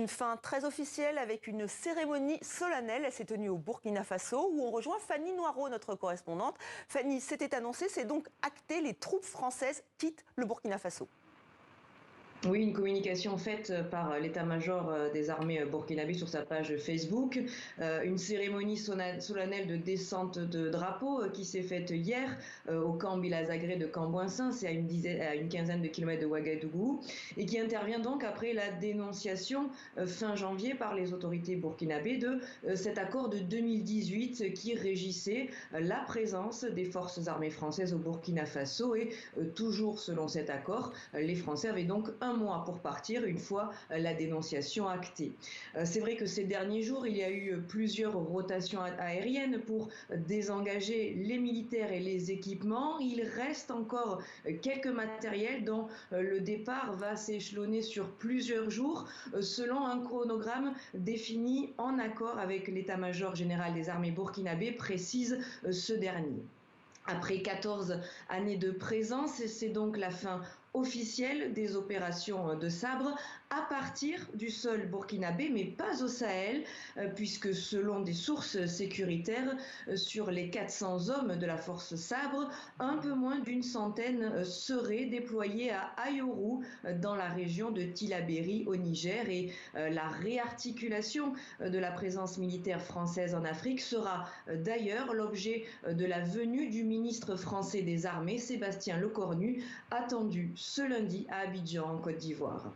une fin très officielle avec une cérémonie solennelle. Elle s'est tenue au Burkina Faso où on rejoint Fanny Noiraud, notre correspondante. Fanny, c'était annoncé, c'est donc acté, les troupes françaises quittent le Burkina Faso. Oui, une communication faite par l'état-major des armées burkinabé sur sa page Facebook. Une cérémonie solennelle de descente de drapeau qui s'est faite hier au camp Bilazagré de Camboinsin, c'est à une quinzaine de kilomètres de Ouagadougou, et qui intervient donc après la dénonciation fin janvier par les autorités burkinabées de cet accord de 2018 qui régissait la présence des forces armées françaises au Burkina Faso. Et toujours selon cet accord, les Français avaient donc un mois pour partir une fois la dénonciation actée. C'est vrai que ces derniers jours, il y a eu plusieurs rotations aériennes pour désengager les militaires et les équipements. Il reste encore quelques matériels dont le départ va s'échelonner sur plusieurs jours selon un chronogramme défini en accord avec l'état-major général des armées burkinabé, précise ce dernier. Après 14 années de présence, c'est donc la fin officielle des opérations de sabre à partir du sol burkinabé, mais pas au Sahel, puisque selon des sources sécuritaires, sur les 400 hommes de la force sabre, un peu moins d'une centaine seraient déployés à Ayoru, dans la région de Tillabéri au Niger. Et la réarticulation de la présence militaire française en Afrique sera d'ailleurs l'objet de la venue du ministre français des Armées, Sébastien Lecornu, attendu ce lundi à Abidjan, en Côte d'Ivoire.